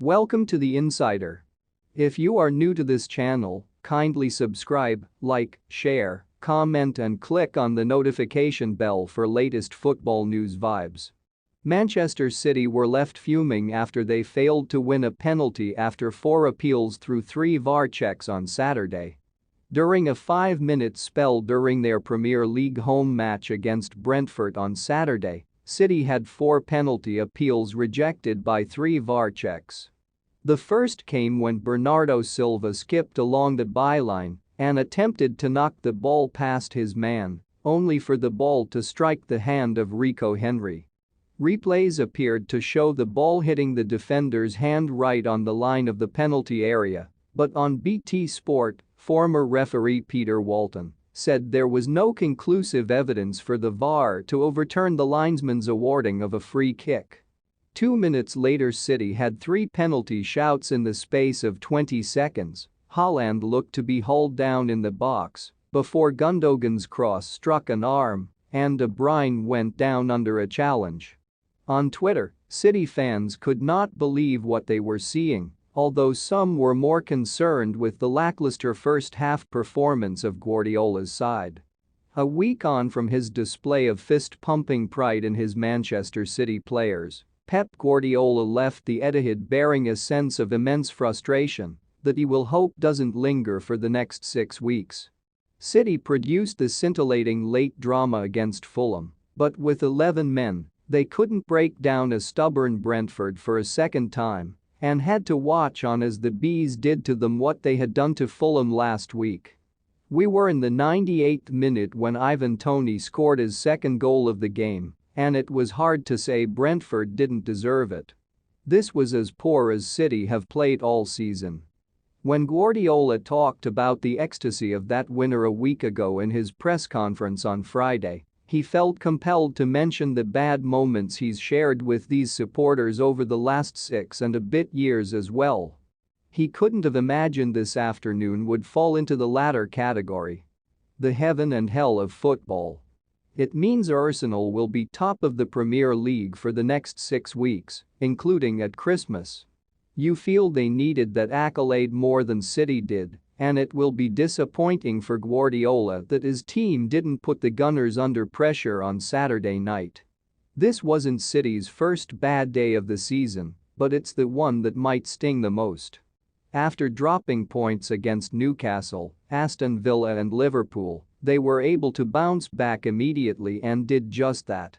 Welcome to The Insider. If you are new to this channel, kindly subscribe, like, share, comment and click on the notification bell for latest football news vibes. Manchester City were left fuming after they failed to win a penalty after 4 appeals through 3 VAR checks on Saturday. During a 5-minute spell during their Premier League home match against Brentford on Saturday, City had 4 penalty appeals rejected by 3 VAR checks. The first came when Bernardo Silva skipped along the byline and attempted to knock the ball past his man, only for the ball to strike the hand of Rico Henry. Replays appeared to show the ball hitting the defender's hand right on the line of the penalty area, but on BT Sport, former referee Peter Walton said there was no conclusive evidence for the VAR to overturn the linesman's awarding of a free kick. 2 minutes later, City had 3 penalty shouts in the space of 20 seconds. Haaland looked to be hauled down in the box before Gundogan's cross struck an arm and De Bruyne went down under a challenge. On Twitter, City fans could not believe what they were seeing, although some were more concerned with the lackluster first-half performance of Guardiola's side. A week on from his display of fist-pumping pride in his Manchester City players, Pep Guardiola left the Etihad bearing a sense of immense frustration that he will hope doesn't linger for the next 6 weeks. City produced the scintillating late drama against Fulham, but with 11 men, they couldn't break down a stubborn Brentford for a second time and had to watch on as the Bees did to them what they had done to Fulham last week. We were in the 98th minute when Ivan Toney scored his second goal of the game, and it was hard to say Brentford didn't deserve it. This was as poor as City have played all season. When Guardiola talked about the ecstasy of that winner a week ago in his press conference on Friday, he felt compelled to mention the bad moments he's shared with these supporters over the last 6 and a bit years as well. He couldn't have imagined this afternoon would fall into the latter category. The heaven and hell of football. It means Arsenal will be top of the Premier League for the next 6 weeks, including at Christmas. You feel they needed that accolade more than City did, and it will be disappointing for Guardiola that his team didn't put the Gunners under pressure on Saturday night. This wasn't City's first bad day of the season, but it's the one that might sting the most. After dropping points against Newcastle, Aston Villa and Liverpool, they were able to bounce back immediately and did just that.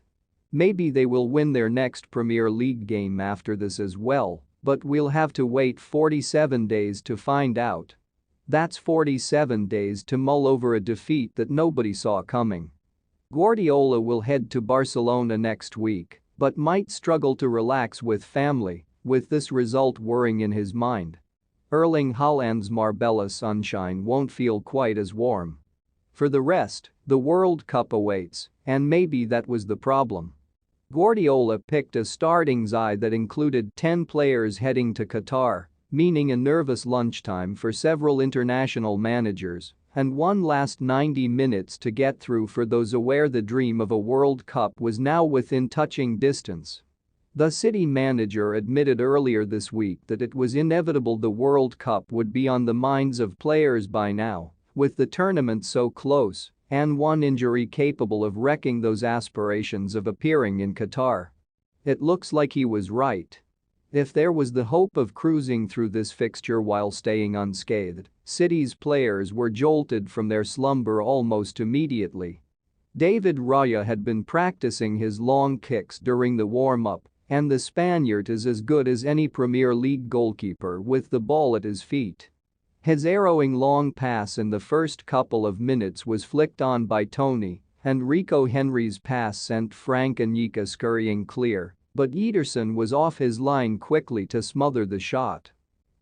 Maybe they will win their next Premier League game after this as well, but we'll have to wait 47 days to find out. That's 47 days to mull over a defeat that nobody saw coming. Guardiola will head to Barcelona next week, but might struggle to relax with family, with this result worrying in his mind. Erling Haaland's Marbella sunshine won't feel quite as warm. For the rest, the World Cup awaits, and maybe that was the problem. Guardiola picked a starting side that included 10 players heading to Qatar, meaning a nervous lunchtime for several international managers and one last 90 minutes to get through for those aware the dream of a World Cup was now within touching distance. The City manager admitted earlier this week that it was inevitable the World Cup would be on the minds of players by now, with the tournament so close and one injury capable of wrecking those aspirations of appearing in Qatar. It looks like he was right. If there was the hope of cruising through this fixture while staying unscathed, City's players were jolted from their slumber almost immediately. David Raya had been practicing his long kicks during the warm-up, and the Spaniard is as good as any Premier League goalkeeper with the ball at his feet. His arrowing long pass in the first couple of minutes was flicked on by Toney, and Rico Henry's pass sent Frank Onyeka scurrying clear, but Ederson was off his line quickly to smother the shot.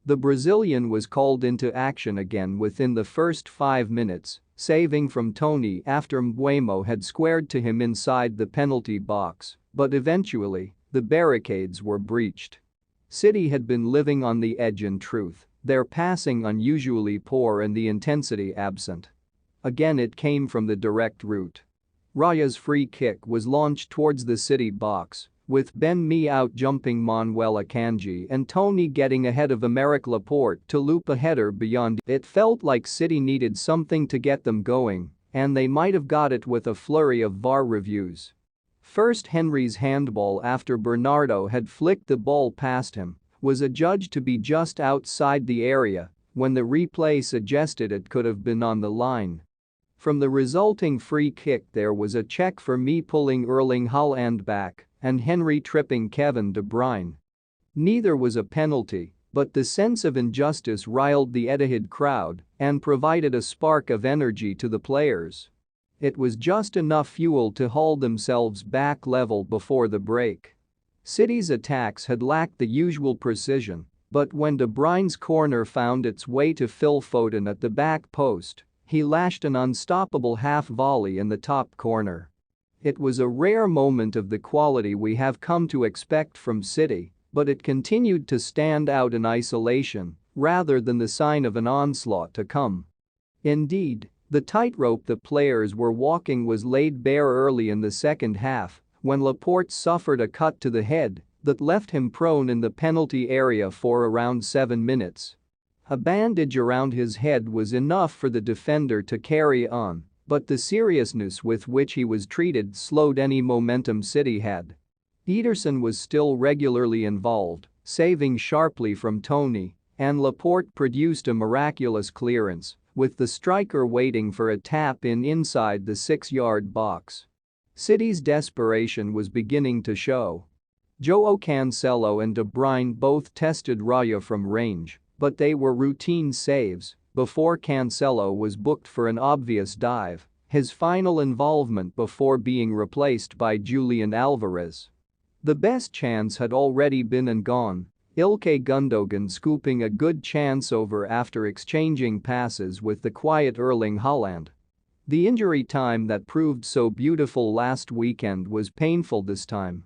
The Brazilian was called into action again within the first 5 minutes, saving from Toney after Mbeumo had squared to him inside the penalty box, but eventually, the barricades were breached. City had been living on the edge in truth, their passing unusually poor and the intensity absent. Again it came from the direct route. Raya's free kick was launched towards the City box, with Ben Mee out-jumping Manuel Akanji and Tony getting ahead of Aymeric Laporte to loop a header beyond. It felt like City needed something to get them going, and they might have got it with a flurry of VAR reviews. First, Henry's handball after Bernardo had flicked the ball past him was adjudged to be just outside the area when the replay suggested it could have been on the line. From the resulting free kick there was a check for Mee pulling Erling Haaland back and Henry tripping Kevin De Bruyne. Neither was a penalty, but the sense of injustice riled the Etihad crowd and provided a spark of energy to the players. It was just enough fuel to haul themselves back level before the break. City's attacks had lacked the usual precision, but when De Bruyne's corner found its way to Phil Foden at the back post, he lashed an unstoppable half-volley in the top corner. It was a rare moment of the quality we have come to expect from City, but it continued to stand out in isolation rather than the sign of an onslaught to come. Indeed, the tightrope the players were walking was laid bare early in the second half when Laporte suffered a cut to the head that left him prone in the penalty area for around 7 minutes. A bandage around his head was enough for the defender to carry on, but the seriousness with which he was treated slowed any momentum City had. Ederson was still regularly involved, saving sharply from Tony, and Laporte produced a miraculous clearance, with the striker waiting for a tap-in inside the 6-yard box. City's desperation was beginning to show. João Cancelo and De Bruyne both tested Raya from range, but they were routine saves before Cancelo was booked for an obvious dive, his final involvement before being replaced by Julian Alvarez. The best chance had already been and gone, Ilkay Gundogan scooping a good chance over after exchanging passes with the quiet Erling Haaland. The injury time that proved so beautiful last weekend was painful this time.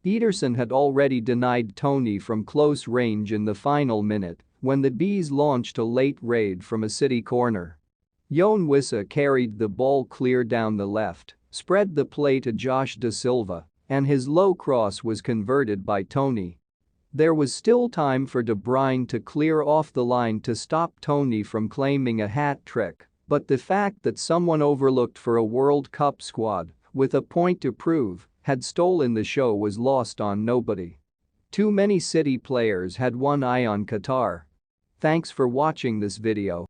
Ederson had already denied Tony from close range in the final minute when the Bees launched a late raid from a City corner. Yoane Wissa carried the ball clear down the left, spread the play to Josh Da Silva, and his low cross was converted by Tony. There was still time for De Bruyne to clear off the line to stop Tony from claiming a hat trick, but the fact that someone overlooked for a World Cup squad with a point to prove had stolen the show was lost on nobody. Too many City players had one eye on Qatar. Thanks for watching this video.